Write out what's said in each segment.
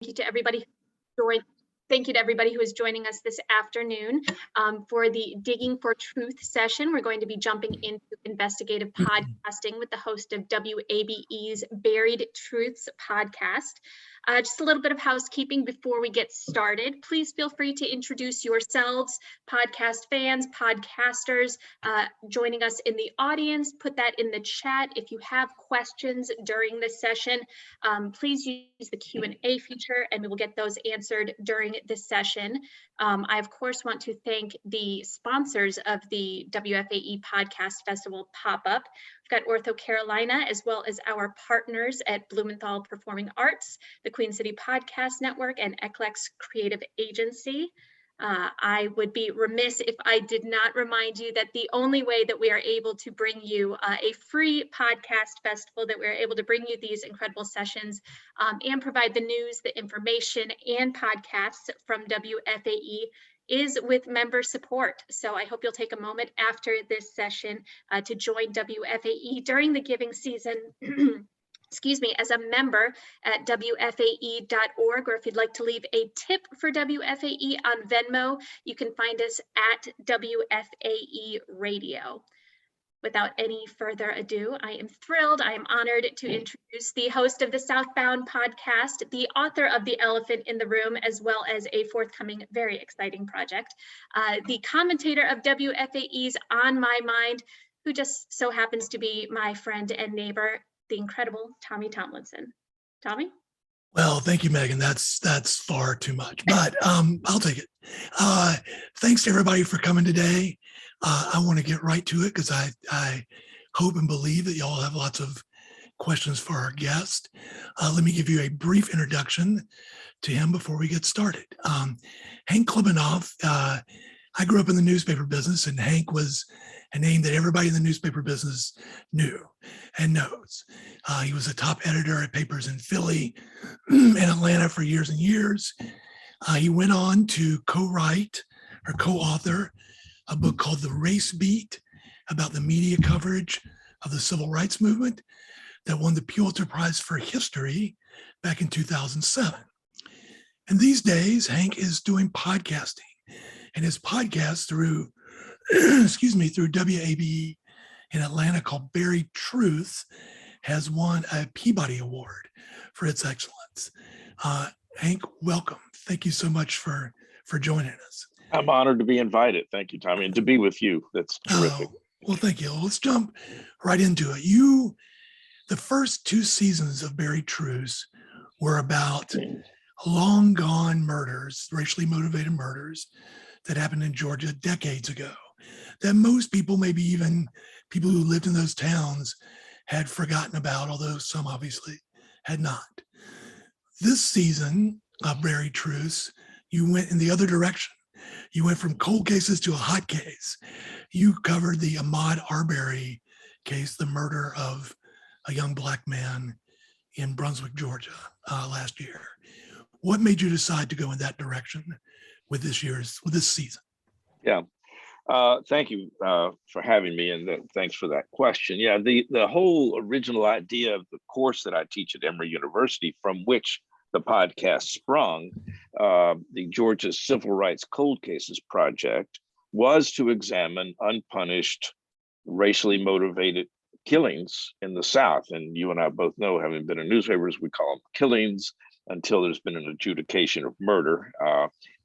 you to everybody who joined. Thank you to everybody who is joining us this afternoon for the Digging for Truth session. We're going to be jumping into investigative podcasting with the host of WABE's Buried Truths podcast. Just a little bit of housekeeping before we get started. Please feel free to introduce yourselves, podcast fans, podcasters joining us in the audience. Put that in the chat. If you have questions during this session, please use the Q&A feature and we will get those answered during this session. I, of course, want to thank the sponsors of the WFAE Podcast Festival pop-up. We've got Ortho Carolina, as well as our partners at Blumenthal Performing Arts, the Queen City Podcast Network, and Eclex Creative Agency. I would be remiss if I did not remind you that the only way that we are able to bring you a free podcast festival, that we're able to bring you these incredible sessions and provide the news, the information, and podcasts from WFAE is with member support. So I hope you'll take a moment after this session to join WFAE during the giving season. Excuse me, as a member at WFAE.org, or if you'd like to leave a tip for WFAE on Venmo, you can find us at WFAE Radio. Without any further ado, I am thrilled, I am honored to introduce the host of the SouthBound podcast, the author of The Elephant in the Room, as well as a forthcoming, very exciting project, the commentator of WFAE's On My Mind, who just so happens to be my friend and neighbor, the incredible Tommy Tomlinson. Tommy? Well, thank you, Megan. That's far too much, but I'll take it. Thanks to everybody for coming today. I want to get right to it because I hope and believe that y'all have lots of questions for our guest. Let me give you a brief introduction to him before we get started. Hank Klibanoff, I grew up in the newspaper business, and Hank was a name that everybody in the newspaper business knew and knows. He was a top editor at papers in Philly and Atlanta for years and years. He went on to co-write or co-author a book called The Race Beat about the media coverage of the civil rights movement that won the Pulitzer Prize for History back in 2007. And these days, Hank is doing podcasting, and his podcast through through WABE in Atlanta called Buried Truth has won a Peabody Award for its excellence. Hank, welcome. Thank you so much for joining us. I'm honored to be invited. Thank you, Tommy, and to be with you. That's terrific. Well, thank you. Let's jump right into it. The first two seasons of Buried Truths were about long gone murders, racially motivated murders that happened in Georgia decades ago, that most people, maybe even people who lived in those towns, had forgotten about, although some obviously had not. This season of Buried Truths, you went in the other direction. You went from cold cases to a hot case. You covered the Ahmaud Arbery case, the murder of a young Black man in Brunswick, Georgia, last year. What made you decide to go in that direction with this season? Yeah. Thank you for having me, and thanks for that question. Yeah, the whole original idea of the course that I teach at Emory University, from which the podcast sprung, the Georgia Civil Rights Cold Cases Project, was to examine unpunished, racially motivated killings in the South. And you and I both know, having been in newspapers, we call them killings until there's been an adjudication of murder.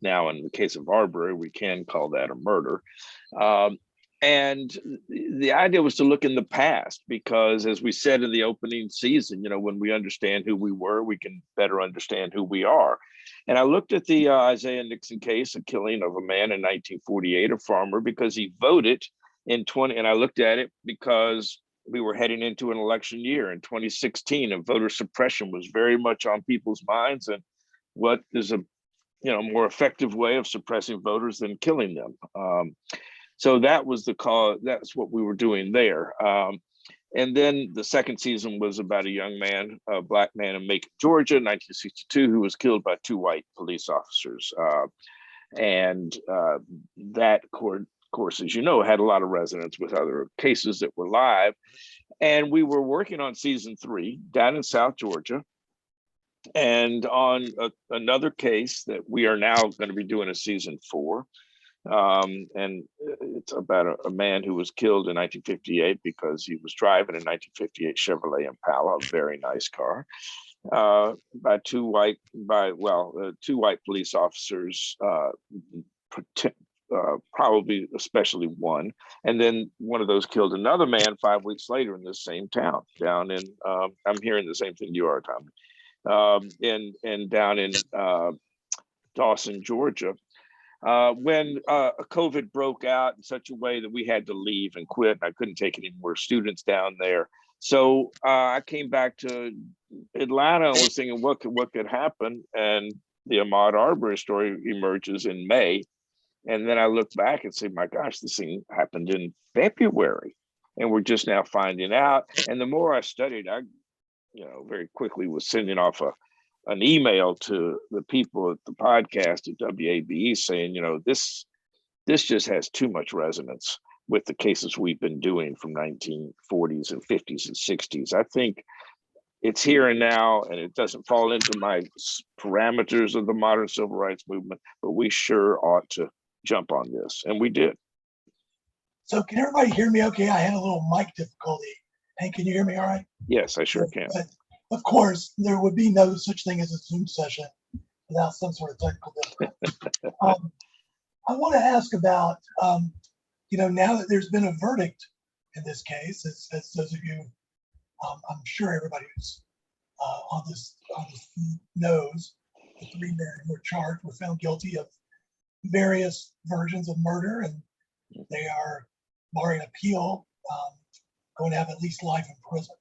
Now, in the case of Arbery, we can call that a murder. And the idea was to look in the past, because as we said in the opening season, when we understand who we were, we can better understand who we are. And I looked at the Isaiah Nixon case, a killing of a man in 1948, a farmer, because he voted in and I looked at it because we were heading into an election year in 2016, and voter suppression was very much on people's minds. And what is a more effective way of suppressing voters than killing them? So that was the cause. That's what we were doing there. And then the second season was about a young man, a Black man in Macon, Georgia, 1962, who was killed by two white police officers. That course, as you know, had a lot of resonance with other cases that were live. And we were working on season 3 down in South Georgia. And on another case that we are now going to be doing a season 4, and it's about a man who was killed in 1958 because he was driving a 1958 Chevrolet Impala, a very nice car, by two white police officers, probably especially one, and then one of those killed another man 5 weeks later in the same town down in. I'm hearing the same thing you are, Tommy. Down in Dawson, Georgia. When COVID broke out in such a way that we had to leave and quit, and I couldn't take any more students down there. So I came back to Atlanta and was thinking, what could happen? And the Ahmaud Arbery story emerges in May. And then I look back and say, my gosh, this thing happened in February. And we're just now finding out. And the more I studied, I very quickly was sending off an email to the people at the podcast at WABE saying, this just has too much resonance with the cases we've been doing from 1940s and 50s and 60s. I think it's here and now, and it doesn't fall into my parameters of the modern civil rights movement, but we sure ought to jump on this, and we did. So can everybody hear me okay? I had a little mic difficulty. Hey, can you hear me all right? Yes, I sure can. But of course, there would be no such thing as a Zoom session without some sort of technical difficulty. I want to ask about, now that there's been a verdict in this case, as those of you, I'm sure everybody who's on this knows, the 3 men who were charged were found guilty of various versions of murder, and they are, barring appeal, going to have at least life in prison.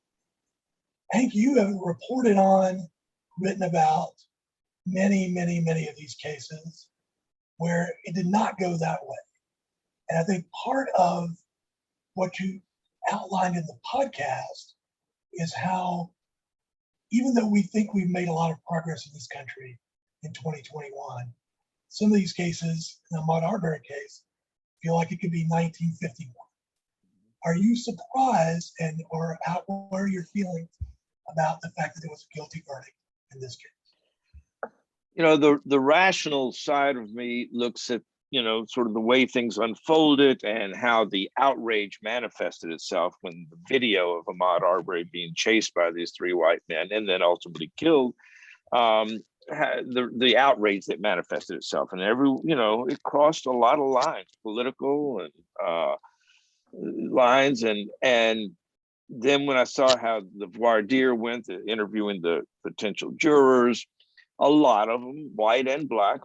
Hank, you have reported on, written about many of these cases where it did not go that way. And I think part of what you outlined in the podcast is how, even though we think we've made a lot of progress in this country in 2021, some of these cases, in the Ahmaud Arbery case, feel like it could be 1951. Are you surprised or what are your feelings about the fact that there was a guilty verdict in this case? The rational side of me looks at, sort of the way things unfolded and how the outrage manifested itself when the video of Ahmaud Arbery being chased by these 3 white men and then ultimately killed, the outrage that manifested itself. And it crossed a lot of lines, political and lines. And then when I saw how the voir dire went, interviewing the potential jurors, a lot of them, white and black,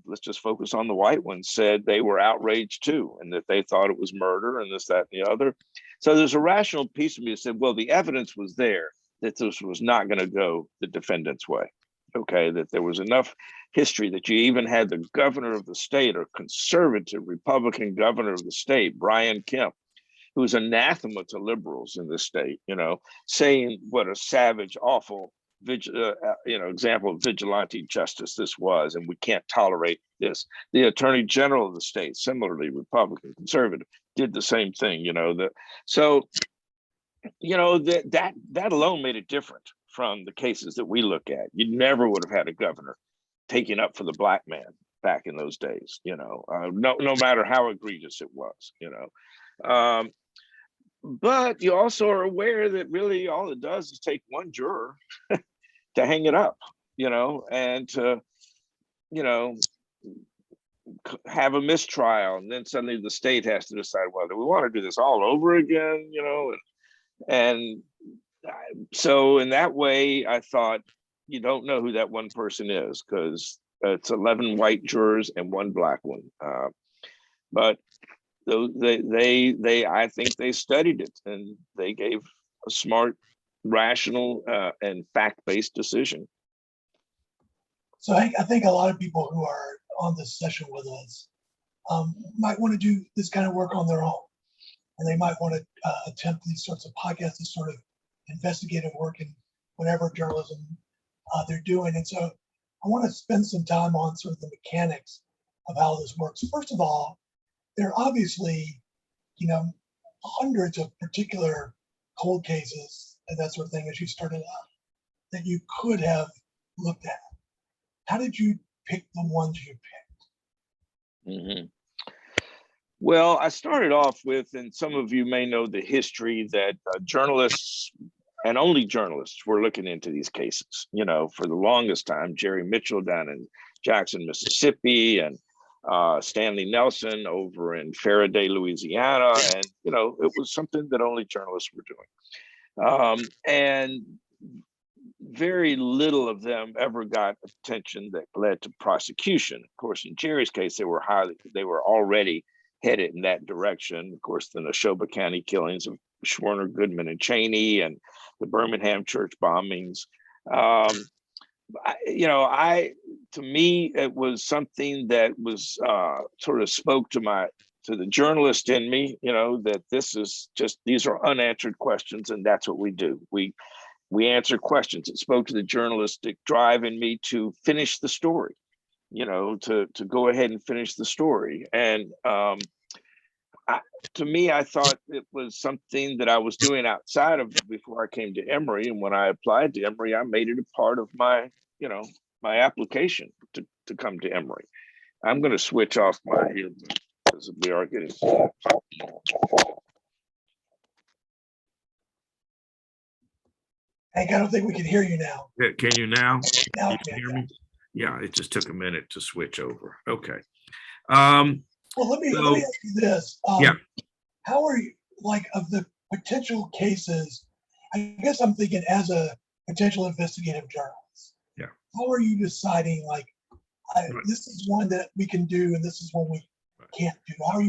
let's just focus on the white ones, said they were outraged too, and that they thought it was murder and this, that, and the other. So there's a rational piece of me that said, well, the evidence was there that this was not going to go the defendant's way. Okay, that there was enough history that you even had the governor of the state, or conservative Republican governor of the state, Brian Kemp, who was anathema to liberals in the state, saying what a savage, awful, example of vigilante justice this was, and we can't tolerate this. The attorney general of the state, similarly Republican, conservative, did the same thing. That alone made it different from the cases that we look at. You never would have had a governor taking up for the black man back in those days, no matter how egregious it was, but you also are aware that really all it does is take one juror to hang it up, and to, have a mistrial. And then suddenly the state has to decide, well, do we want to do this all over again, and so in that way, I thought, you don't know who that one person is, because it's 11 white jurors and 1 black one. But I think they studied it, and they gave a smart, rational, and fact-based decision. So I think a lot of people who are on this session with us might want to do this kind of work on their own, and they might want to attempt these sorts of podcasts, this sort of investigative work in whatever journalism they're doing. And so I want to spend some time on sort of the mechanics of how this works. First of all, there are obviously, hundreds of particular cold cases and that sort of thing as you started out. that you could have looked at? How did you pick the ones you picked? Mm-hmm. Well, I started off with, and some of you may know the history, that journalists and only journalists were looking into these cases. You know, for the longest time, Jerry Mitchell down in Jackson, Mississippi, and Stanley Nelson over in Faraday, Louisiana. And, you know, it was something that only journalists were doing. And very little of them ever got attention that led to prosecution. Of course, in Jerry's case, they were already headed in that direction. Of course, the Neshoba County killings of Schwerner, Goodman, and Cheney, and the Birmingham church bombings. To me, it was something that was sort of spoke to the journalist in me, you know, that these are unanswered questions, and that's what we do. We answer questions. It spoke to the journalistic drive in me to finish the story, you know, to go ahead and finish the story. And to me, I thought it was something that I was doing outside of before I came to Emory. And when I applied to Emory, I made it a part of my application to come to Emory. I'm going to switch off my earbud because we are getting. Hank, I don't think we can hear you now. Can you now? Now You can hear me? Yeah, it just took a minute to switch over. Okay. Well, let me ask you this. Yeah. How are you, like, of the potential cases, I guess I'm thinking as a potential investigative journalist. Yeah. How are you deciding, like, this is one that we can do and this is one we can't do? How are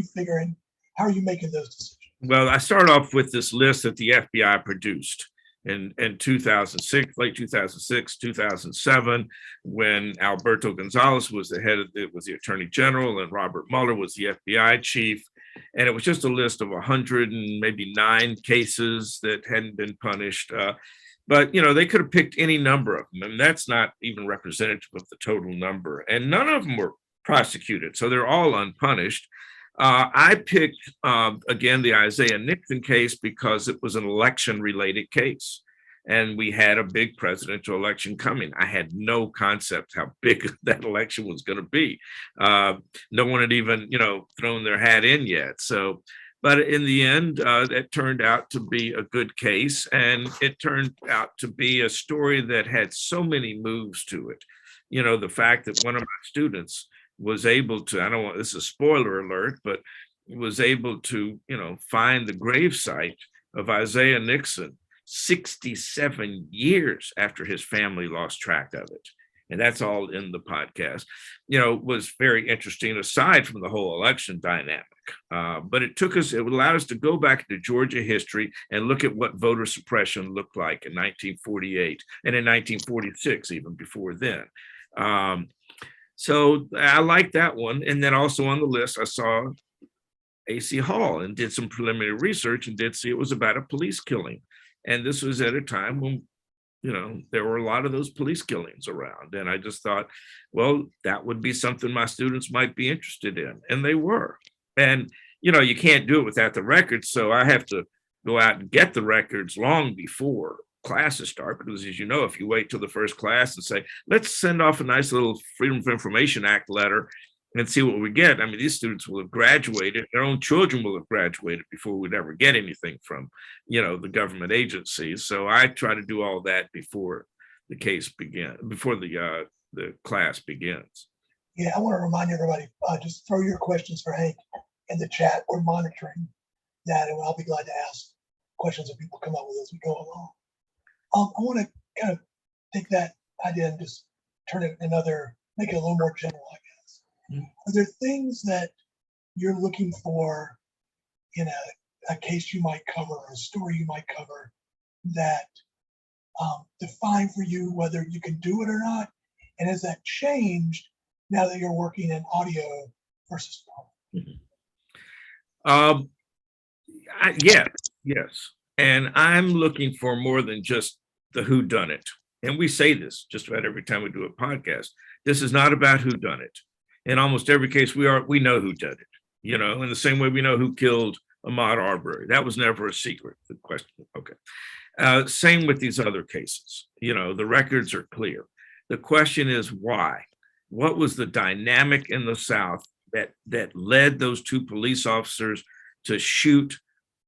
you making those decisions? Well, I start off with this list that the FBI produced in 2006, late 2006, 2007, when Alberto Gonzalez was the Attorney General and Robert Mueller was the FBI chief. And it was just a list of 109 cases that hadn't been punished. But, you know, they could have picked any number of them, and that's not even representative of the total number. And none of them were prosecuted, so they're all unpunished. I picked, again, the Isaiah Nixon case because it was an election-related case, and we had a big presidential election coming. I had no concept how big that election was going to be. No one had even, thrown their hat in yet. So, but in the end, it turned out to be a good case, and it turned out to be a story that had so many moves to it. You know, the fact that one of my students was able to, this is a spoiler alert, but was able to, find the gravesite of Isaiah Nixon 67 years after his family lost track of it. And that's all in the podcast, was very interesting aside from the whole election dynamic. But it allowed us to go back to Georgia history and look at what voter suppression looked like in 1948 and in 1946, even before then. So I like that one. And then also on the list, I saw A.C. Hall and did some preliminary research and did see it was about a police killing. And this was at a time when, there were a lot of those police killings around. And I just thought, well, that would be something my students might be interested in. And they were. And, you can't do it without the records. So I have to go out and get the records long before classes start, because as you know, if you wait till the first class and say, let's send off a nice little Freedom of Information Act letter and see what we get. These students will have graduated, their own children will have graduated before we'd ever get anything from, the government agencies. So I try to do all that before the case begins, before the class begins. Yeah, I want to remind everybody, just throw your questions for Hank in the chat. We're monitoring that, and I'll be glad to ask questions that people come up with as we go along. I want to kind of take that idea and just make it a little more general, I guess. Mm-hmm. Are there things that you're looking for in a case you might cover, or a story you might cover, that define for you whether you can do it or not? And has that changed now that you're working in audio versus film? Mm-hmm. Yes. And I'm looking for more than just the whodunit. And we say this just about every time we do a podcast. This is not about whodunit. In almost every case, we know who did it, in the same way we know who killed Ahmaud Arbery. That was never a secret. The question, okay. Same with these other cases. The records are clear. The question is why? What was the dynamic in the South that led those two police officers to shoot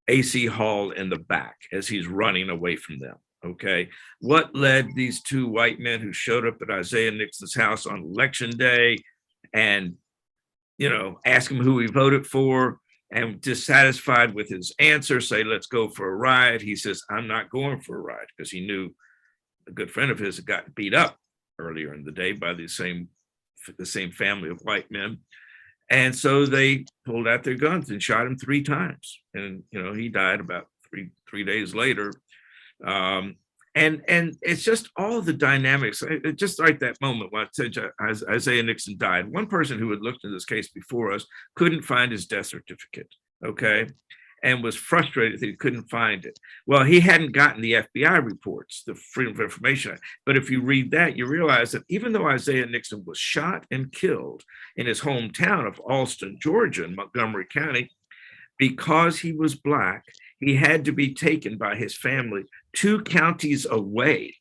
A.C. Hall in the back as he's running away from them? Okay. What led these two white men who showed up at Isaiah Nixon's house on election day and, ask him who he voted for, and dissatisfied with his answer, say, let's go for a ride. He says, I'm not going for a ride, because he knew a good friend of his had gotten beat up earlier in the day by the same family of white men. And so they pulled out their guns and shot him 3 times. And, he died about three days later. And it's just all the dynamics. Just like that moment when I said Isaiah Nixon died, one person who had looked into this case before us couldn't find his death certificate, okay, and was frustrated that he couldn't find it. Well, he hadn't gotten the FBI reports, the Freedom of Information Act. But if you read that, you realize that even though Isaiah Nixon was shot and killed in his hometown of Alston, Georgia, in Montgomery County, because he was Black, he had to be taken by his family 2 counties away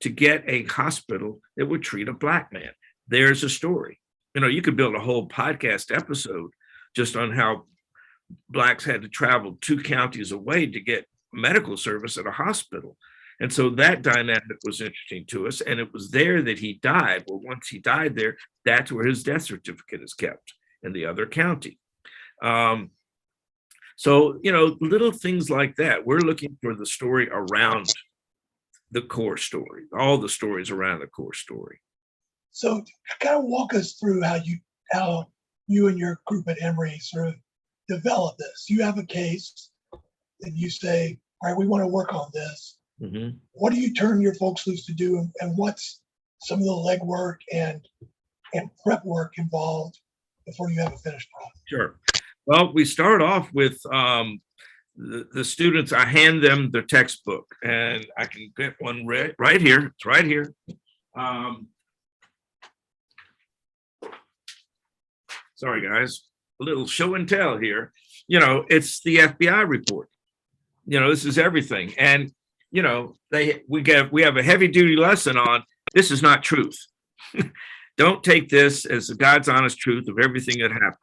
to get a hospital that would treat a Black man. There's a story. You could build a whole podcast episode just on how Blacks had to travel 2 counties away to get medical service at a hospital. And so that dynamic was interesting to us. And it was there that he died. Well, once he died there, that's where his death certificate is kept, in the other county. So, little things like that. We're looking for the story around the core story, all the stories around the core story. So kind of walk us through how you and your group at Emory sort of develop this. You have a case and you say, all right, we want to work on this. Mm-hmm. What do you turn your folks loose to do? And what's some of the legwork and prep work involved before you have a finished product? Sure. Well, we start off with the students. I hand them the textbook, and I can get one right here. It's right here. Sorry, guys. A little show and tell here. It's the FBI report. This is everything. And, we have a heavy duty lesson on this is not truth. Don't take this as the God's honest truth of everything that happened.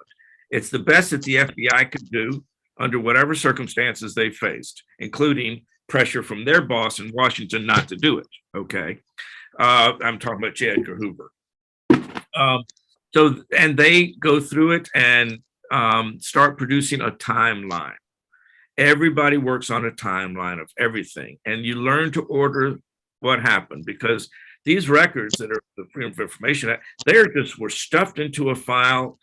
It's the best that the FBI could do under whatever circumstances they faced, including pressure from their boss in Washington not to do it. Okay. I'm talking about J. Edgar Hoover. And they go through it and start producing a timeline. Everybody works on a timeline of everything. And you learn to order what happened, because these records that are the Freedom of Information Act, were stuffed into a file,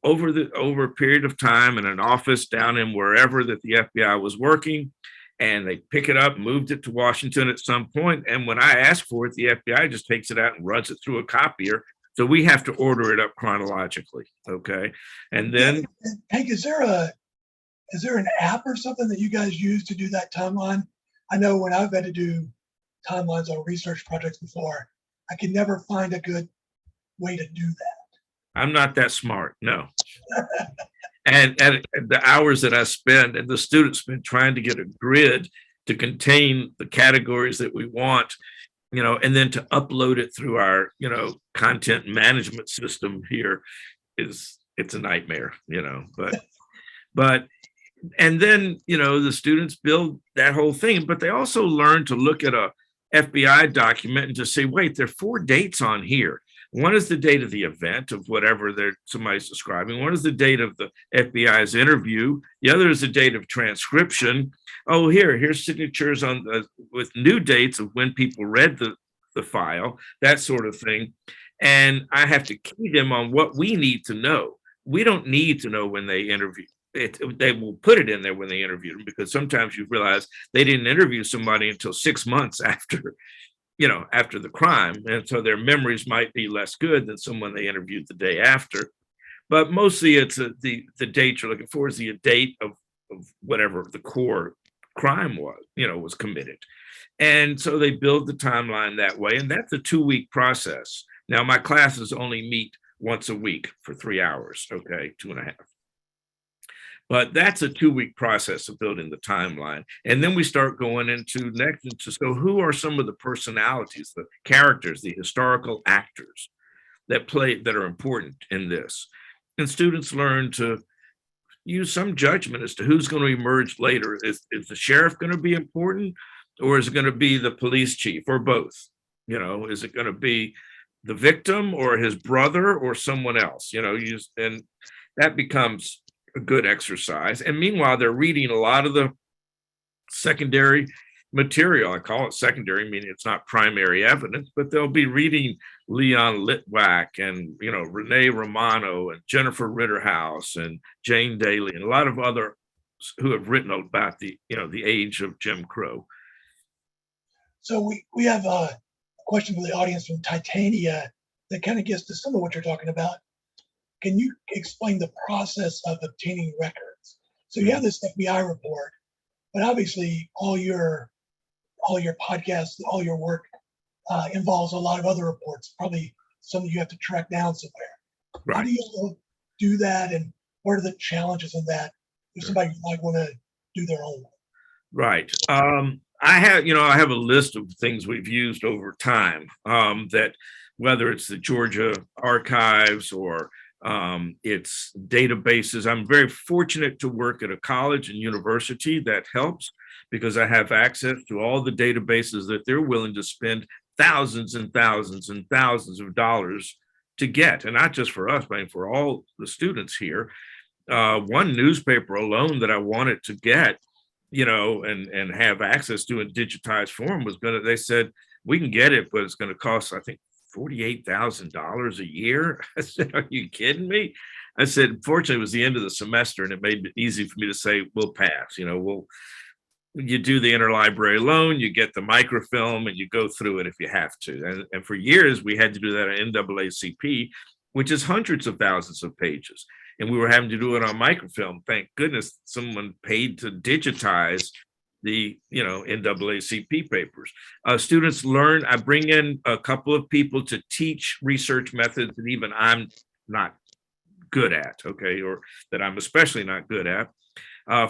over a period of time in an office down in wherever that the FBI was working. And they pick it up, moved it to Washington at some point. And when I ask for it, the FBI just takes it out and runs it through a copier. So we have to order it up chronologically. Okay. And then Hank, is there an app or something that you guys use to do that timeline? I know when I've had to do timelines on research projects before, I can never find a good way to do that. I'm not that smart, no. And the hours that I spend and the students spend trying to get a grid to contain the categories that we want, and then to upload it through our, content management system here it's a nightmare, but and then, the students build that whole thing, but they also learn to look at a FBI document and just say, wait, there are 4 dates on here. One is the date of the event of whatever somebody's describing. One is the date of the FBI's interview. The other is the date of transcription. Oh, here's signatures with new dates of when people read the file, that sort of thing. And I have to key them on what we need to know. We don't need to know when they interview. They will put it in there when they interview them, because sometimes you realize they didn't interview somebody until 6 months after the crime. And so their memories might be less good than someone they interviewed the day after. But mostly it's the date you're looking for is the date of whatever the core crime was committed. And so they build the timeline that way. And that's a 2-week process. Now, my classes only meet once a week for 3 hours, okay, 2.5. But that's a 2-week process of building the timeline. And then we start going into so who are some of the personalities, the characters, the historical actors that are important in this? And students learn to use some judgment as to who's going to emerge later. Is the sheriff going to be important, or is it going to be the police chief, or both? Is it going to be the victim or his brother or someone else? And that becomes a good exercise. And meanwhile, they're reading a lot of the secondary material. I call it secondary, meaning it's not primary evidence, but they'll be reading Leon Litwack and, Renee Romano and Jennifer Ritterhouse and Jane Daly and a lot of other who have written about the age of Jim Crow. So we have a question from the audience from Titania that kind of gets to some of what you're talking about. Can you explain the process of obtaining records? So you have this FBI report, but obviously all your podcasts, all your work involves a lot of other reports, probably some you have to track down somewhere. Right. How do you do that, and what are the challenges in that if somebody might want to do their own work? Right. I have a list of things we've used over time, that whether it's the Georgia archives or it's databases. I'm very fortunate to work at a college and university that helps, because I have access to all the databases that they're willing to spend thousands and thousands and thousands of dollars to get, and not just for us, but for all the students here. One newspaper alone that I wanted to get, and have access to in digitized form they said, we can get it, but it's going to cost, I think, $48,000 a year. I said, are you kidding me? I said, fortunately, it was the end of the semester, and it made it easy for me to say, we'll pass. You do the interlibrary loan, you get the microfilm, and you go through it if you have to. And for years, we had to do that at NAACP, which is hundreds of thousands of pages. And we were having to do it on microfilm. Thank goodness someone paid to digitize the NAACP papers. Students learn. I bring in a couple of people to teach research methods that even I'm not good at, okay, or that I'm especially not good at.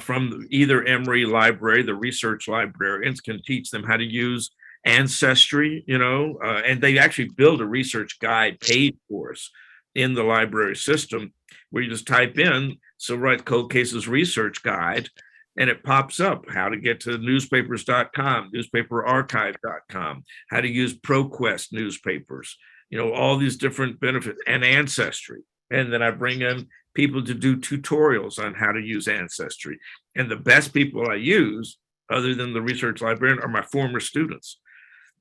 From either Emory Library, the research librarians can teach them how to use Ancestry, and they actually build a research guide paid for us in the library system, where you just type in Civil Rights Cold Cases Research Guide, and it pops up how to get to newspapers.com, newspaperarchive.com, how to use ProQuest newspapers, all these different benefits, and Ancestry. And then I bring in people to do tutorials on how to use Ancestry. And the best people I use, other than the research librarian, are my former students.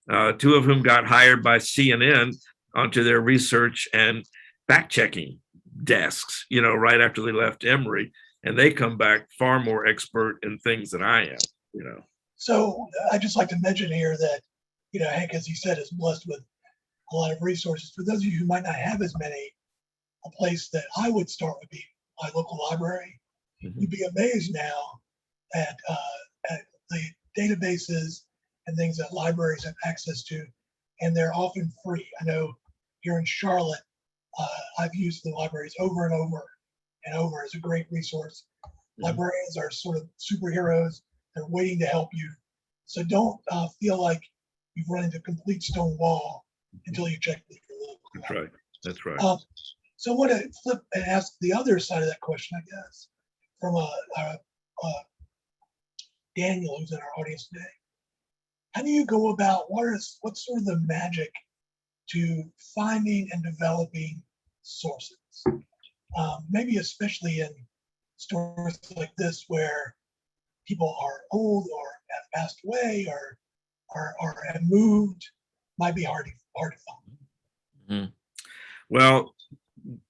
2 of whom got hired by CNN onto their research and fact-checking desks, right after they left Emory. And they come back far more expert in things than I am, So I'd just like to mention here that, Hank, as he said, is blessed with a lot of resources. For those of you who might not have as many, a place that I would start would be my local library. Mm-hmm. You'd be amazed now at the databases and things that libraries have access to, and they're often free. I know here in Charlotte, I've used the libraries over and over and over as a great resource. Mm-hmm. Librarians are sort of superheroes. They're waiting to help you. So don't feel like you've run into a complete stone wall until you check with your local library. That's right. So I want to flip and ask the other side of that question, I guess, from Daniel, who's in our audience today. How do you go about, what's sort of the magic to finding and developing sources? Maybe especially in stories like this where people are old or have passed away or have moved, might be hard to find. Mm-hmm. Well,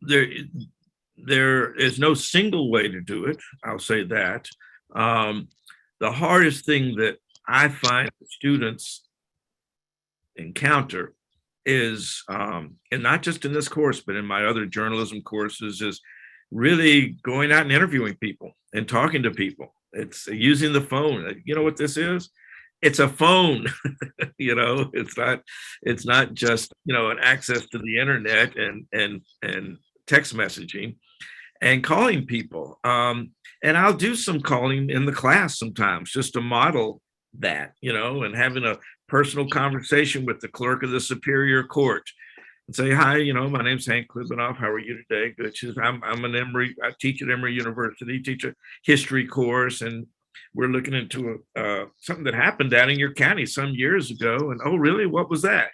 there is no single way to do it. I'll say that. The hardest thing that I find students encounter is, and not just in this course, but in my other journalism courses, is really going out and interviewing people and talking to people. It's using the phone. You know what this is? It's a phone. It's not just, an access to the internet and text messaging. and calling people. And I'll do some calling in the class sometimes just to model that, and having a personal conversation with the clerk of the Superior Court and say, hi, my name's Hank Klibanoff. How are you today? Good. She says, I'm an Emory, I teach at Emory University, teach a history course, and we're looking into something that happened down in your county some years ago. And oh, really? What was that?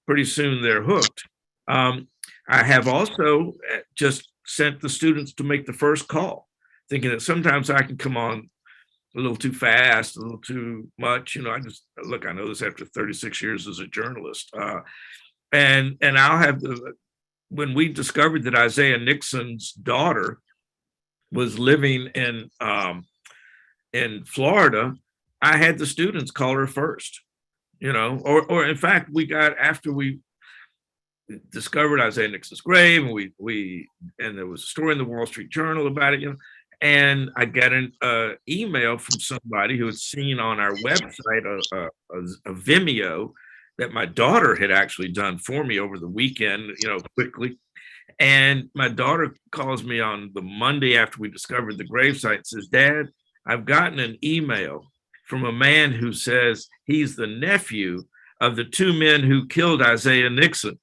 Pretty soon they're hooked. I have also just sent the students to make the first call, thinking that sometimes I can come on a little too fast, a little too much. I know this after 36 years as a journalist. And I'll have when we discovered that Isaiah Nixon's daughter was living in Florida, I had the students call her first, or in fact, after we discovered Isaiah Nixon's grave, and there was a story in the Wall Street Journal about it, and I got an email from somebody who had seen on our website a Vimeo that my daughter had actually done for me over the weekend, quickly. And my daughter calls me on the Monday after we discovered the gravesite and says, Dad, I've gotten an email from a man who says he's the nephew of the two men who killed Isaiah Nixon.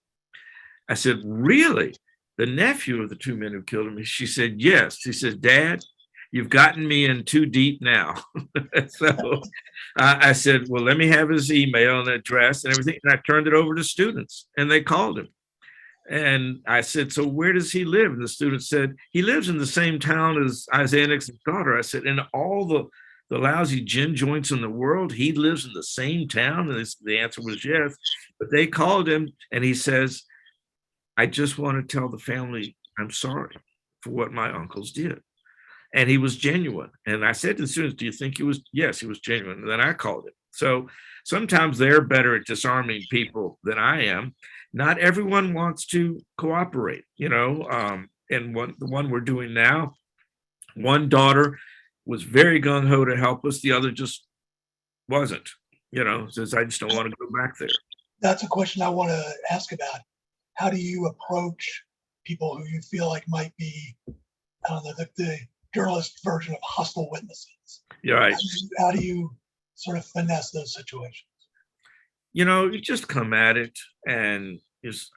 I said, really? The nephew of the two men who killed him? She said, yes. She says, Dad, you've gotten me in too deep now. So I said, well, let me have his email and address and everything. And I turned it over to students and they called him. And I said, so where does he live? And the student said, he lives in the same town as Isaiah Nixon's daughter. I said, in all the lousy gin joints in the world, he lives in the same town? And the answer was yes. But they called him and he says, I just want to tell the family I'm sorry for what my uncles did. And he was genuine. And I said to the students, do you think he was? Yes, he was genuine. And then I called him. So sometimes they're better at disarming people than I am. Not everyone wants to cooperate, and the one we're doing now, one daughter was very gung-ho to help us. The other just wasn't, says, I just don't want to go back there. That's a question I want to ask about. How do you approach people who you feel like might be, I don't know, the journalist version of hostile witnesses? Yeah, right. How do you sort of finesse those situations? You just come at it and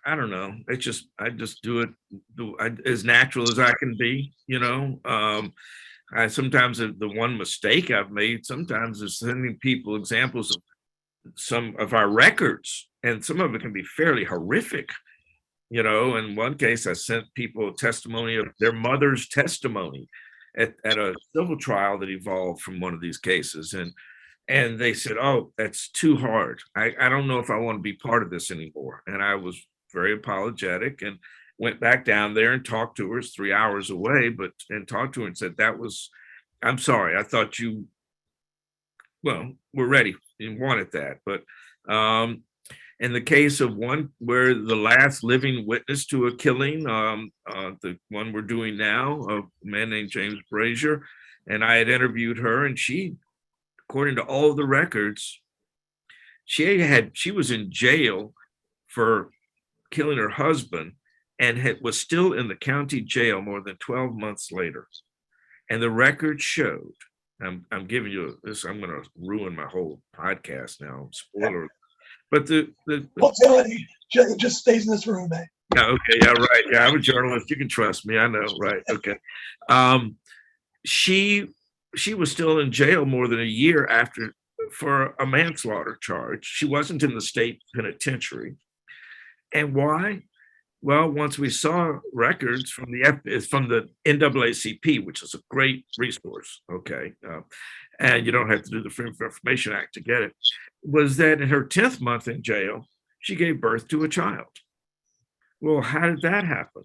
I don't know. I just do it as natural as I can be, I sometimes the one mistake I've made sometimes is sending people examples of some of our records, and some of it can be fairly horrific. In one case, I sent people a testimony of their mother's testimony at a civil trial that evolved from one of these cases. And they said, oh, that's too hard. I don't know if I want to be part of this anymore. And I was very apologetic and went back down there and talked to her. It's 3 hours away, and talked to her and said, I'm sorry. I thought we're ready and wanted that. But in the case of one where the last living witness to a killing, the one we're doing now, of a man named James Brazier, and I had interviewed her, and she, according to all the records, she was in jail for killing her husband and was still in the county jail more than 12 months later. And the record showed, I'm giving you this, I'm going to ruin my whole podcast now, spoiler. But it just stays in this room, man. Yeah, okay, yeah, right. Yeah, I'm a journalist. You can trust me. I know, right? Okay. She was still in jail more than a year after for a manslaughter charge. She wasn't in the state penitentiary. And why? Well, once we saw records from the NAACP, which is a great resource, okay, and you don't have to do the Freedom of Information Act to get it, was that in her 10th month in jail, she gave birth to a child. Well, how did that happen?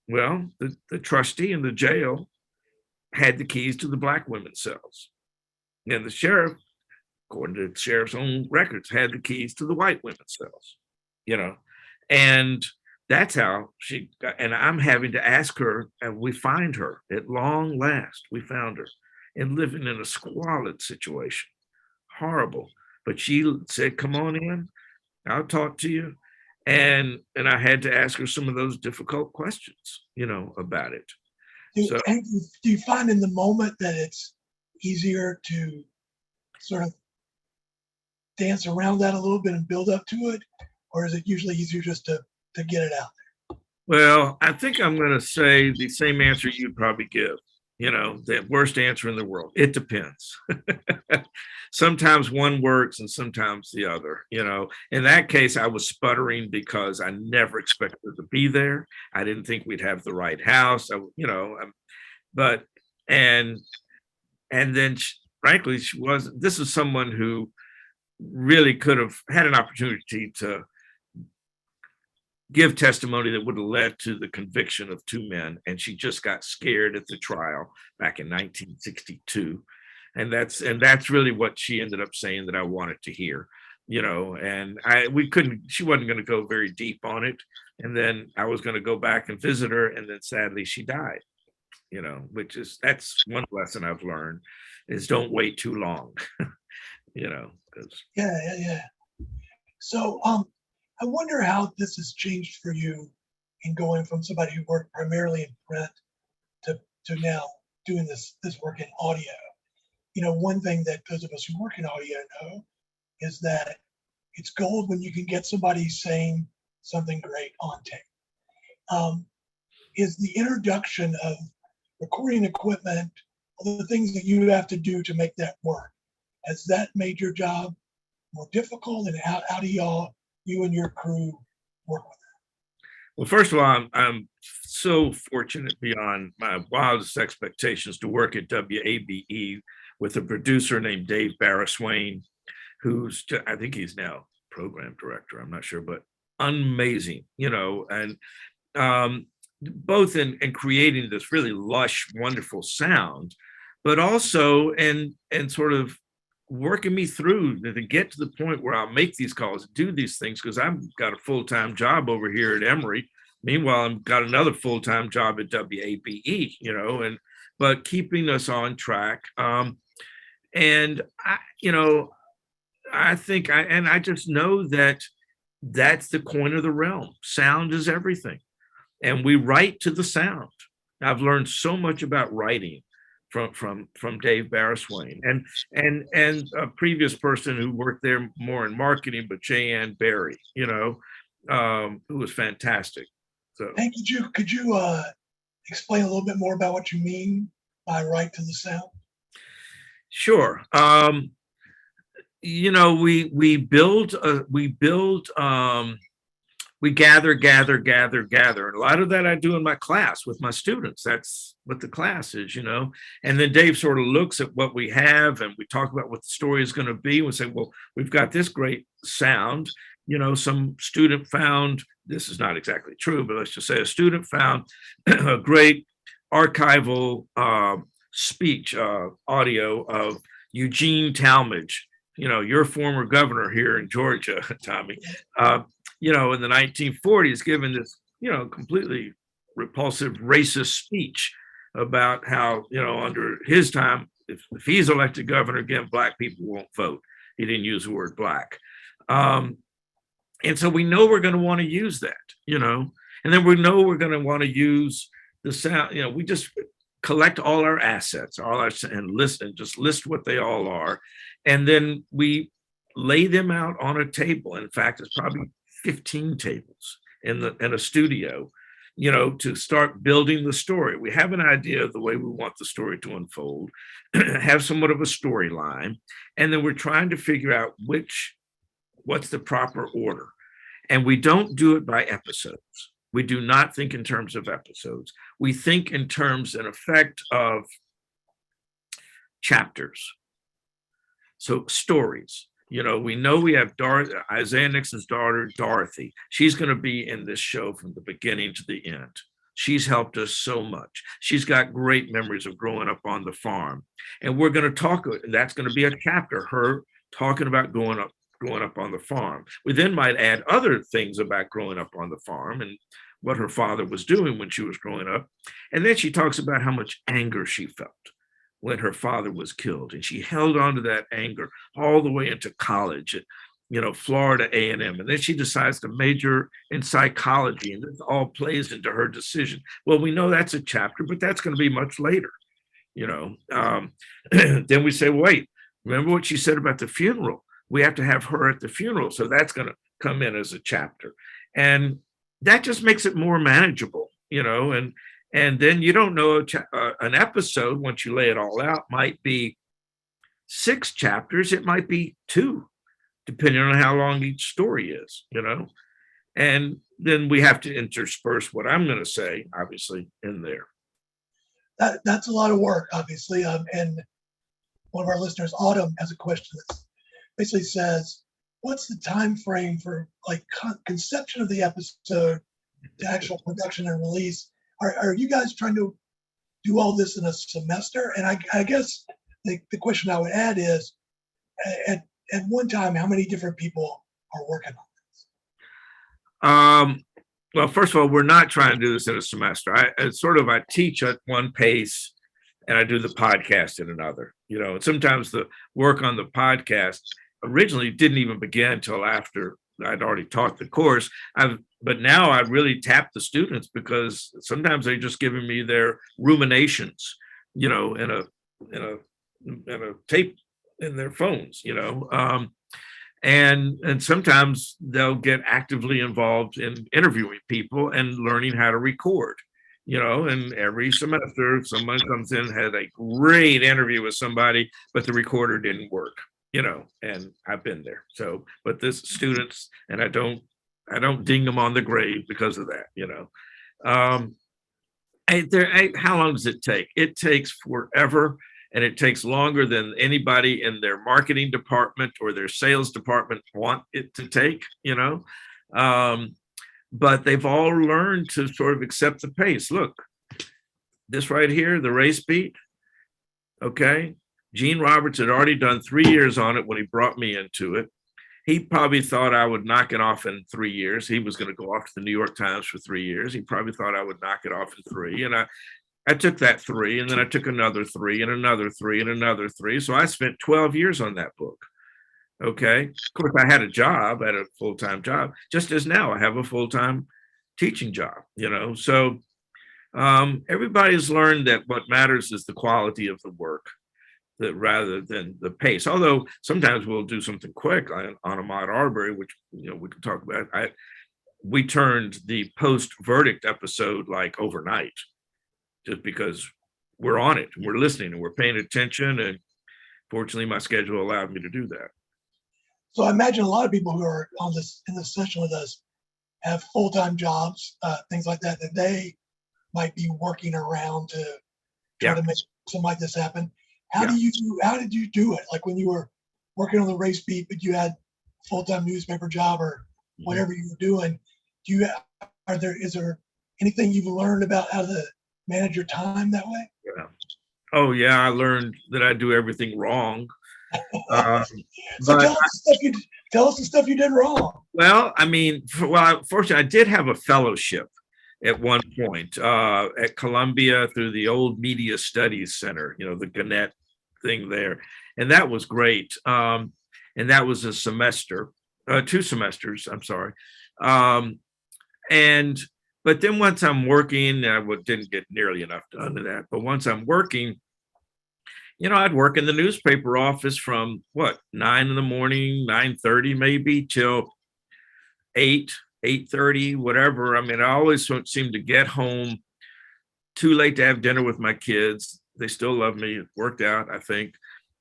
Well, the trustee in the jail had the keys to the Black women's cells. And the sheriff, according to the sheriff's own records, had the keys to the white women's cells, and that's how she got, and I'm having to ask her, and we find her at long last. We found her and living in a squalid situation, horrible. But she said, come on in, I'll talk to you. And I had to ask her some of those difficult questions, about it. So And do you find in the moment that it's easier to sort of dance around that a little bit and build up to it? Or is it usually easier just to get it out? well, I think I'm going to say the same answer you'd probably give. You know, the worst answer in the world. It depends. Sometimes one works and sometimes the other. You know, in that case, I was sputtering because I never expected her to be there. I didn't think we'd have the right house. But and then frankly, she was. This is someone who really could have had an opportunity to give testimony that would have led to the conviction of two men, and she just got scared at the trial back in 1962, and that's really what she ended up saying that I wanted to hear, you know. And she wasn't going to go very deep on it, and then I was going to go back and visit her, and then sadly she died, you know, that's one lesson I've learned is don't wait too long. You know, Yeah. So I wonder how this has changed for you in going from somebody who worked primarily in print to now doing this work in audio. You know, one thing that those of us who work in audio know is that it's gold when you can get somebody saying something great on tape. Is the introduction of recording equipment, all the things that you have to do to make that work, has that made your job more difficult? And how do you and your crew work with that? well, first of all, I'm so fortunate beyond my wildest expectations to work at WABE with a producer named Dave Barriswain, I think he's now program director, I'm not sure, but amazing, you know, and both in creating this really lush, wonderful sound, but also and sort of working me through to get to the point where I'll make these calls, do these things, because I've got a full-time job over here at Emory. Meanwhile, I've got another full-time job at WABE, you know, but keeping us on track. And I think I just know that that's the coin of the realm. Sound is everything. And we write to the sound. I've learned so much about writing from Dave Barriswain and a previous person who worked there more in marketing, but Jan Barry, you know, who was fantastic. So, Hank, could you explain a little bit more about what you mean by write to the sound? Sure. You know, we gather. And a lot of that I do in my class with my students. That's what the class is, you know. And then Dave sort of looks at what we have and we talk about what the story is going to be. We say, well, we've got this great sound. You know, some student found, this is not exactly true, but let's just say a student found a great archival speech, audio of Eugene Talmadge, you know, your former governor here in Georgia, Tommy, you know, in the 1940s, given this, you know, completely repulsive racist speech about how, you know, under his time, if he's elected governor again, Black people won't vote. He didn't use the word Black. And so we know we're going to want to use that, you know, and then we know we're going to want to use the sound, you know, we just collect all our assets, and just list what they all are. And then we lay them out on a table. In fact, it's probably 15 tables in a studio, you know, to start building the story. We have an idea of the way we want the story to unfold, have somewhat of a storyline, and then we're trying to figure out what's the proper order. And we don't do it by episodes. We do not think in terms of episodes. We think in terms, in effect, of chapters. So stories. You know, we know we have Isaiah Nixon's daughter, Dorothy. She's going to be in this show from the beginning to the end. She's helped us so much. She's got great memories of growing up on the farm. And we're going to talk, that's going to be a chapter, her talking about growing up on the farm. We then might add other things about growing up on the farm and what her father was doing when she was growing up. And then she talks about how much anger she felt when her father was killed. And she held on to that anger all the way into college. Florida A&M, and then she decides to major in psychology, and this all plays into her decision. Well, we know that's a chapter, but that's going to be much later. Then we say, wait, remember what she said about the funeral? We have to have her at the funeral, so that's going to come in as a chapter, and that just makes it more manageable, and then you don't know an episode, once you lay it all out, might be 6 chapters, it might be 2, depending on how long each story is, and then we have to intersperse what I'm going to say, obviously, in there. That's a lot of work, obviously. And one of our listeners, Autumn, has a question that basically says, what's the time frame for like conception of the episode to actual production and release? Are you guys trying to do all this in a semester? And I guess the question I would add is, at one time, how many different people are working on this? Well, first of all, we're not trying to do this in a semester. I teach at one pace and I do the podcast in another, and sometimes the work on the podcast originally didn't even begin until after I'd already taught the course. But now I really tap the students, because sometimes they're just giving me their ruminations, in a tape in their phones, and sometimes they'll get actively involved in interviewing people and learning how to record, and every semester someone comes in, had a great interview with somebody, but the recorder didn't work, and I've been there. So, but this students, and I don't ding them on the grave because of that, how long does it take? It takes forever. And it takes longer than anybody in their marketing department or their sales department want it to take, but they've all learned to sort of accept the pace. Look, this right here, the race beat. Okay. Gene Roberts had already done 3 years on it when he brought me into it. He probably thought I would knock it off in 3 years. He was going to go off to the New York Times for 3 years. He probably thought I would knock it off in 3. And I took that 3, and then I took another 3 and another 3 and another 3. So I spent 12 years on that book. Okay. Of course, I had a job, I had a full-time job, just as now I have a full-time teaching job, So everybody's learned that what matters is the quality of the work, that rather than the pace. Although sometimes we'll do something quick on Ahmaud Arbery, which, we can talk about. We turned the post-verdict episode like overnight, just because we're on it, and we're listening, and we're paying attention. And fortunately, my schedule allowed me to do that. So I imagine a lot of people who are in this session with us have full-time jobs, things like that they might be working around to try to make something like this happen. How did you do it? Like when you were working on the race beat, but you had a full-time newspaper job or whatever you were doing, is there anything you've learned about how to manage your time that way? Yeah. Oh yeah, I learned that I do everything wrong. So tell us the stuff you did wrong. Well, fortunately, I did have a fellowship at one point at Columbia through the old Media Studies Center, the Gannett thing there, and that was great. And that was a semester, 2 semesters. I'm sorry. But then once I'm working, I didn't get nearly enough done to that. But once I'm working, I'd work in the newspaper office from 9 in the morning, 9:30 maybe, till 8:30, whatever. I always seemed to get home too late to have dinner with my kids. They still love me. It worked out, I think.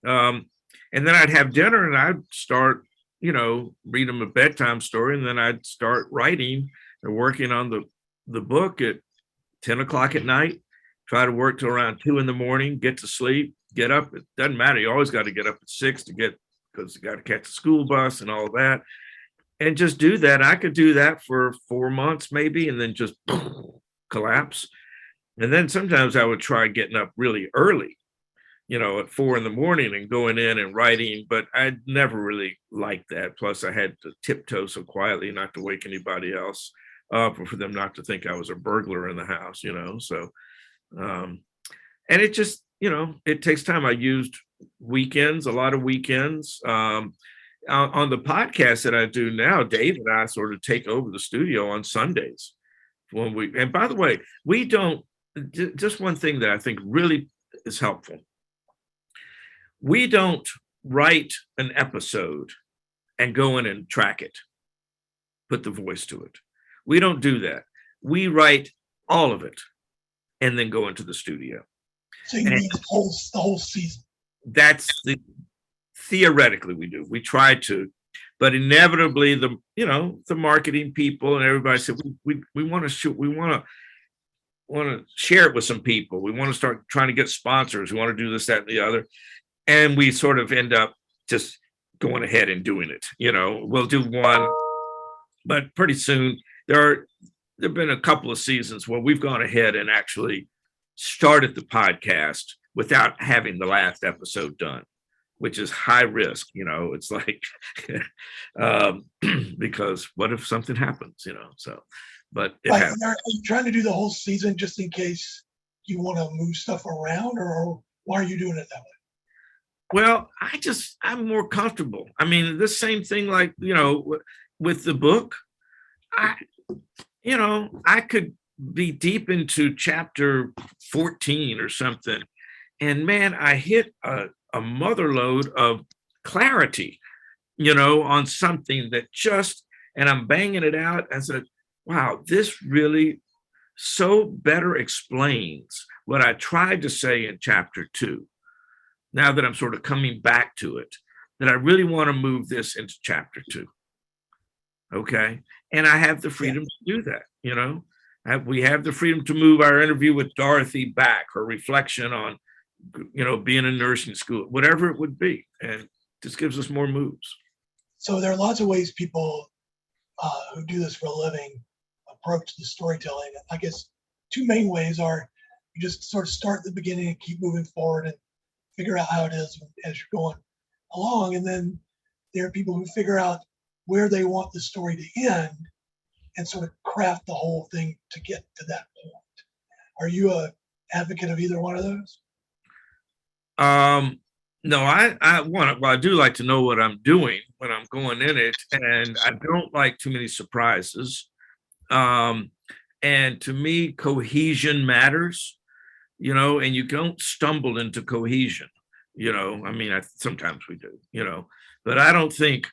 And then I'd have dinner and I'd start, read them a bedtime story. And then I'd start writing or working on the book at 10 o'clock at night, try to work till around 2 in the morning, get to sleep, get up. It doesn't matter. You always got to get up at 6 because you got to catch the school bus and all that. And just do that. I could do that for 4 months maybe, and then just collapse. And then sometimes I would try getting up really early, at 4 in the morning and going in and writing, but I never really liked that. Plus I had to tiptoe so quietly not to wake anybody else up, or for them not to think I was a burglar in the house, so, and it just, it takes time. I used weekends, a lot of weekends. on the podcast that I do now, Dave and I sort of take over the studio on Sundays. And by the way, we don't, just one thing that I think really is helpful. We don't write an episode and go in and track it, put the voice to it. We don't do that. We write all of it and then go into the studio. So you need the whole season. That's theoretically we do. We try to, but inevitably the marketing people and everybody said we want to shoot, we want to share it with some people. We want to start trying to get sponsors. We want to do this, that, and the other, and we sort of end up just going ahead and doing it. We'll do one, but pretty soon there've been a couple of seasons where we've gone ahead and actually started the podcast without having the last episode done, which is high risk. It's like, because what if something happens, so, but it happens. Are you trying to do the whole season just in case you want to move stuff around, or why are you doing it that way? Well, I'm more comfortable. I mean, the same thing, like, with the book, I could be deep into chapter 14 or something. And man, I hit a mother load of clarity, on something that and I'm banging it out. I said, wow, this really so better explains what I tried to say in chapter 2. Now that I'm sort of coming back to it, that I really want to move this into chapter 2. Okay. And I have the freedom to do that, we have the freedom to move our interview with Dorothy back, her reflection on, being in nursing school, whatever it would be. And this gives us more moves. So there are lots of ways people who do this for a living approach the storytelling. I guess 2 main ways are you just sort of start at the beginning and keep moving forward and figure out how it is as you're going along. And then there are people who figure out where they want the story to end and sort of craft the whole thing to get to that point. Are you a advocate of either one of those? No, I do like to know what I'm doing when I'm going in it, and I don't like too many surprises. And to me, cohesion matters, and you don't stumble into cohesion, I mean, sometimes we do, but I don't think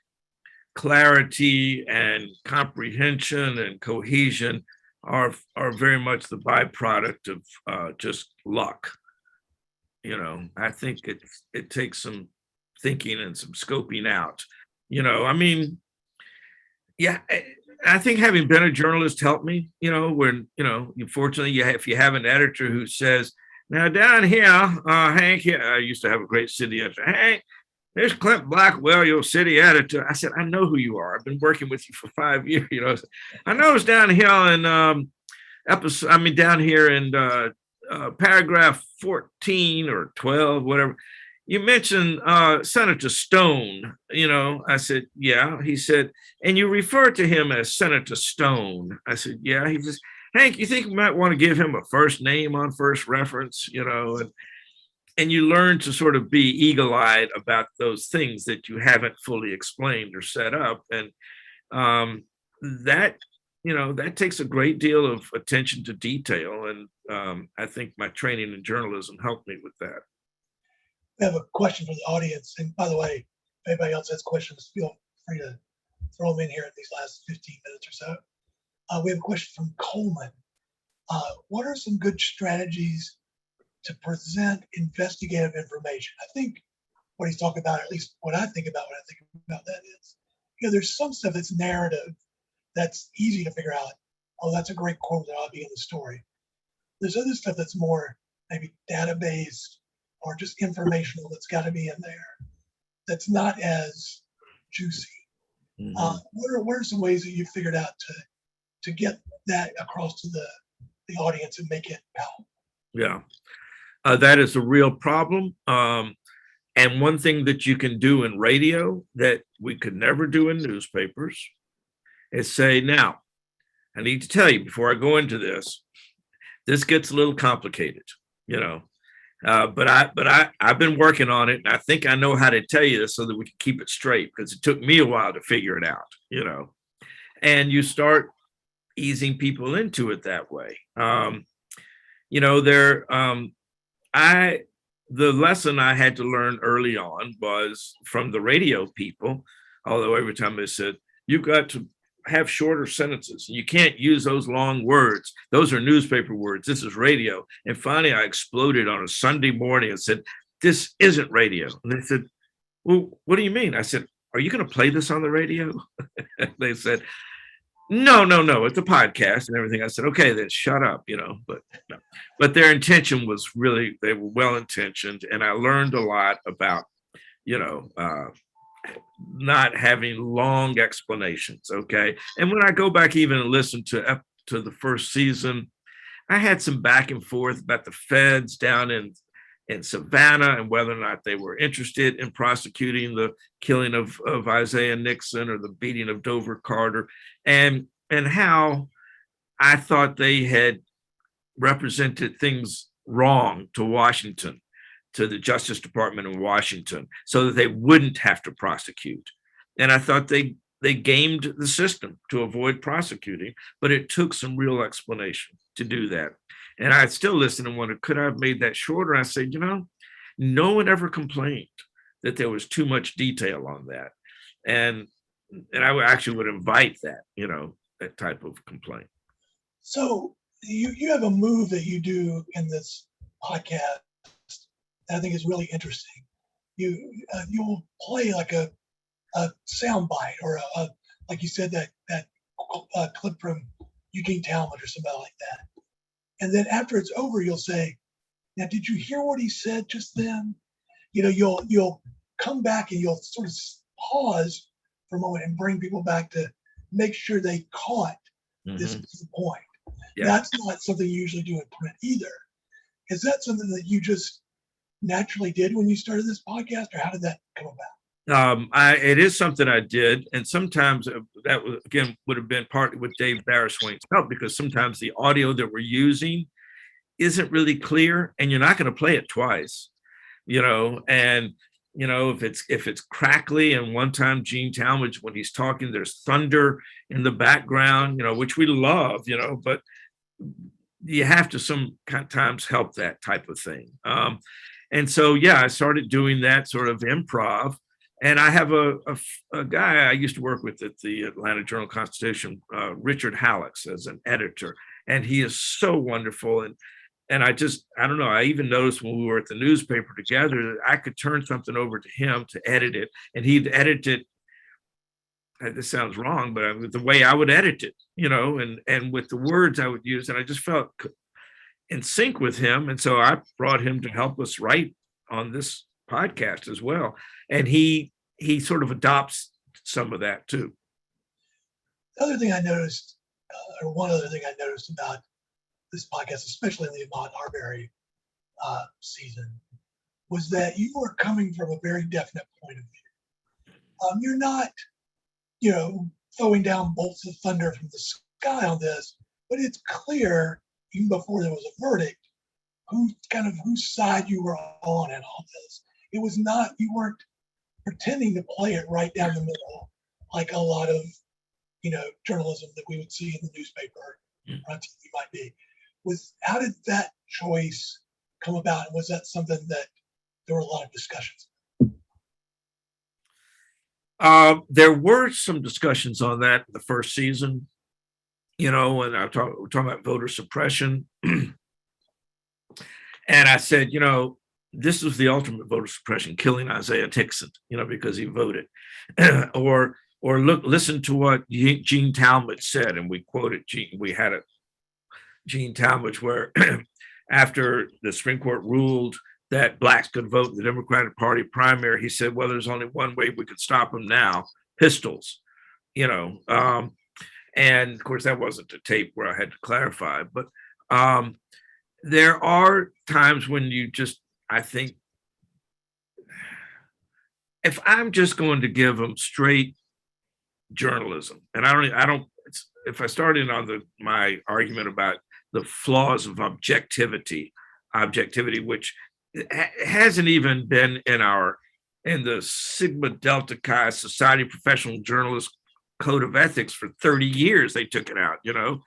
clarity and comprehension and cohesion are very much the byproduct of just luck. I think it takes some thinking and some scoping out. I mean, yeah, I think having been a journalist helped me. When fortunately if you have an editor who says, now down here, Hank, I used to have a great city editor. Hank, there's Clint Blackwell, your city editor. I said, I know who you are. I've been working with you for 5 years. I know it's down here in down here in paragraph 14 or 12, whatever. You mentioned Senator Stone. I said, yeah. He said, and you refer to him as Senator Stone. I said, yeah. He says, Hank, you think we might want to give him a first name on first reference, and you learn to sort of be eagle-eyed about those things that you haven't fully explained or set up. And that takes a great deal of attention to detail. And I think my training in journalism helped me with that. We have a question from the audience. And by the way, if anybody else has questions, feel free to throw them in here in these last 15 minutes or so. We have a question from Coleman. What are some good strategies to present investigative information? I think what he's talking about, at least what I think about when I think about that is, there's some stuff that's narrative that's easy to figure out. Oh, that's a great quote that ought to be in the story. There's other stuff that's more maybe data-based or just informational that's got to be in there that's not as juicy. Mm-hmm. What are some ways that you figured out to get that across to the audience and make it palatable? Yeah, that is a real problem. And one thing that you can do in radio that we could never do in newspapers is say, now, I need to tell you before I go into this, this gets a little complicated, I've been working on it, and I think I know how to tell you this so that we can keep it straight, because it took me a while to figure it out, and you start easing people into it that way. The lesson I had to learn early on was from the radio people, although every time they said, you've got to have shorter sentences. You can't use those long words. Those are newspaper words. This is radio. And finally, I exploded on a Sunday morning and said, this isn't radio. And they said, well, what do you mean? I said, are you going to play this on the radio? They said, no, it's a podcast and everything. I said, okay, then shut up, but no. But their intention was really, they were well-intentioned. And I learned a lot about, not having long explanations. Okay. And when I go back even and listen to the first season, I had some back and forth about the feds down in Savannah and whether or not they were interested in prosecuting the killing of Isaiah Nixon or the beating of Dover Carter, and how I thought they had represented things wrong to Washington, to the Justice Department in Washington, so that they wouldn't have to prosecute. And I thought they gamed the system to avoid prosecuting, but it took some real explanation to do that. And I still listen and wonder, could I have made that shorter? I said, no one ever complained that there was too much detail on that. And I actually would invite that, that type of complaint. So you have a move that you do in this podcast that I think is really interesting. You'll play like a sound bite or like you said, that clip from Eugene Talmadge or somebody like that. And then after it's over, you'll say, now, did you hear what he said just then? You'll come back and you'll sort of pause for a moment and bring people back to make sure they caught this point. Yeah. That's not something you usually do in print either. Is that something that you just naturally did when you started this podcast, or how did that come about? It is something I did, and sometimes that would have been partly with Dave Barriswain's help, because sometimes the audio that we're using isn't really clear, and you're not going to play it twice, and if it's crackly, and one time Gene Talmadge, when he's talking, there's thunder in the background, which we love, but you have to sometimes help that type of thing. And so, I started doing that sort of improv. And I have a guy I used to work with at the Atlanta Journal-Constitution, Richard Hallex, as an editor. And he is so wonderful. And I don't know, I even noticed when we were at the newspaper together that I could turn something over to him to edit it. And he'd edit it, this sounds wrong, but the way I would edit it, and with the words I would use. And I just felt in sync with him. And so I brought him to help us write on this podcast as well. And he sort of adopts some of that too. The other thing I noticed, or one other thing I noticed about this podcast, especially in the Ahmaud Arbery season, was that you were coming from a very definite point of view. You're not, throwing down bolts of thunder from the sky on this, but it's clear, even before there was a verdict, whose side you were on in all this. It was not, you weren't pretending to play it right down the middle, like a lot of, journalism that we would see in the newspaper or on TV might be. How did that choice come about? And was that something that there were a lot of discussions? There were some discussions on that in the first season, and we're talking about voter suppression. And I said, this was the ultimate voter suppression, killing Isaiah Nixon, because he voted. or listen to what Gene Talmadge said, and we quoted Gene. We had a Gene Talmadge where after the Supreme Court ruled that blacks could vote in the Democratic Party primary, he said, well, there's only one way we could stop them now, pistols, and of course that wasn't a tape where I had to clarify, but there are times when you just, I think, if I'm just going to give them straight journalism, and if I started on my argument about the flaws of objectivity, which hasn't even been in the Sigma Delta Chi Society of Professional Journalists Code of Ethics for 30 years. They took it out, and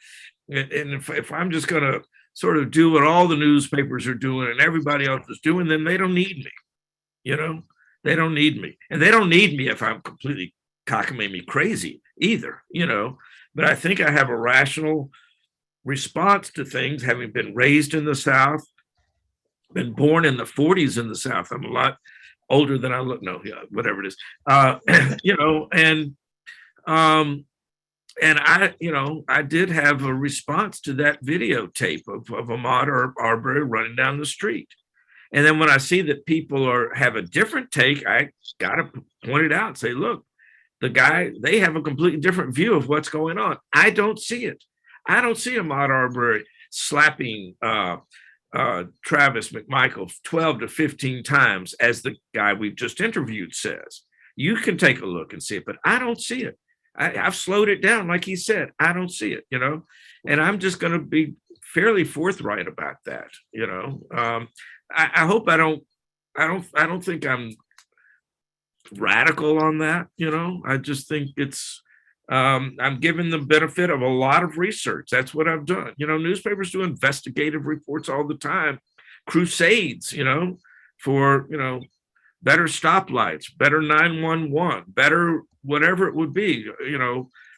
if I'm just going to sort of do what all the newspapers are doing and everybody else is doing, then they don't need me. They don't need me, and they don't need me if I'm completely cockamamie crazy either. But I think I have a rational response to things, having been raised in the South, been born in the 40s in the South. I'm a lot older than I look. No, yeah, whatever it is. And I did have a response to that videotape of Ahmaud Arbery running down the street. And then when I see that people have a different take, I got to point it out and say, look, they have a completely different view of what's going on. I don't see it. I don't see Ahmaud Arbery slapping Travis McMichael 12 to 15 times, as the guy we've just interviewed says. You can take a look and see it, but I don't see it. I've slowed it down, like he said. I don't see it, and I'm just going to be fairly forthright about that. I hope I don't think I'm radical on that. I just think I'm given the benefit of a lot of research. That's what I've done. Newspapers do investigative reports all the time, crusades, for, better stoplights, better 911, better whatever it would be,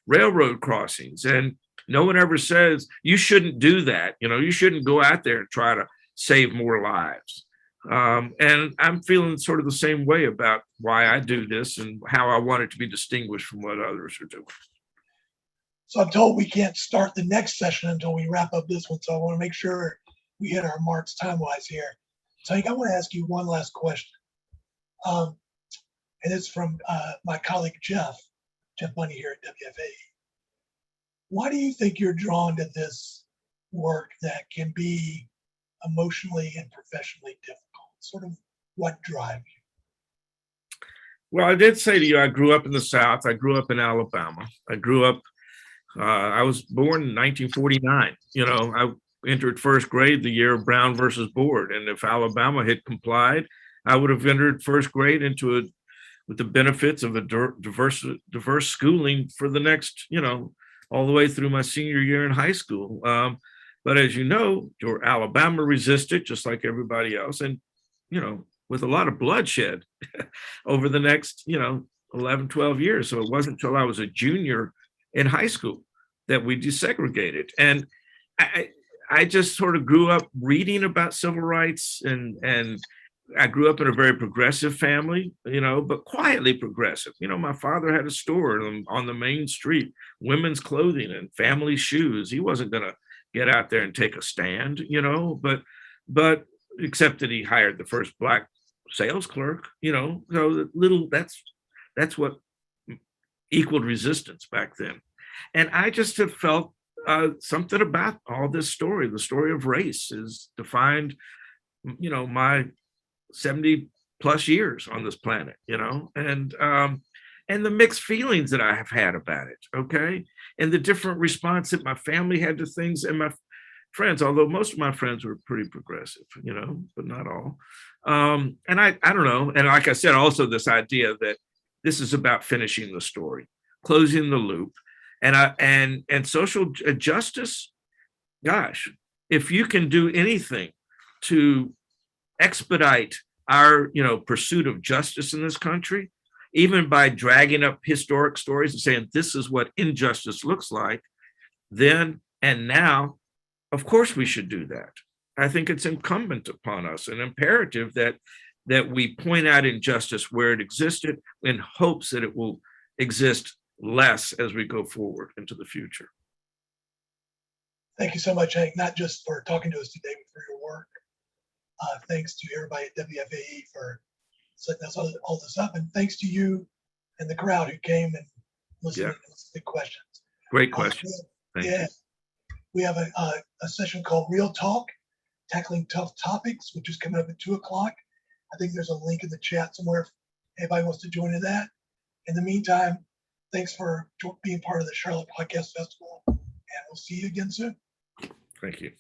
railroad crossings. And no one ever says you shouldn't do that. You shouldn't go out there and try to save more lives. And I'm feeling sort of the same way about why I do this and how I want it to be distinguished from what others are doing. So I'm told we can't start the next session until we wrap up this one. So I want to make sure we hit our marks time-wise here. So I want to ask you one last question. And it's from my colleague, Jeff Money here at WFAE. Why do you think you're drawn to this work that can be emotionally and professionally difficult? Sort of what drives you? Well, I did say to you, I grew up in the South. I grew up in Alabama. I was born in 1949. I entered first grade the year of Brown versus Board. And if Alabama had complied, I would have entered first grade with the benefits of a diverse schooling for the next, all the way through my senior year in high school. But as you know, Alabama resisted just like everybody else. And, with a lot of bloodshed over the next, 11, 12 years. So it wasn't until I was a junior in high school that we desegregated. And I just sort of grew up reading about civil rights, and I grew up in a very progressive family, but quietly progressive. My father had a store on the main street, women's clothing and family shoes. He wasn't going to get out there and take a stand, but except that he hired the first Black sales clerk, so that's what equaled resistance back then. And I just have felt something about all this story. The story of race is defined, my 70 plus years on this planet, and the mixed feelings that I have had about it. Okay. And the different response that my family had to things, and my friends, although most of my friends were pretty progressive, but not all. And I don't know. And like I said, also this idea that this is about finishing the story, closing the loop, and social justice. Gosh, if you can do anything to expedite our, pursuit of justice in this country, even by dragging up historic stories and saying this is what injustice looks like, then and now, of course we should do that. I think it's incumbent upon us, an imperative that we point out injustice where it existed in hopes that it will exist less as we go forward into the future. Thank you so much, Hank, not just for talking to us today, but for your work. Thanks to everybody at WFAE for setting us all this up. And thanks to you and the crowd who came and listened to the questions. Great questions. Thank you. We have a session called Real Talk, Tackling Tough Topics, which is coming up at 2 o'clock. I think there's a link in the chat somewhere if anybody wants to join in that. In the meantime, thanks for being part of the Charlotte Podcast Festival, and we'll see you again soon. Thank you.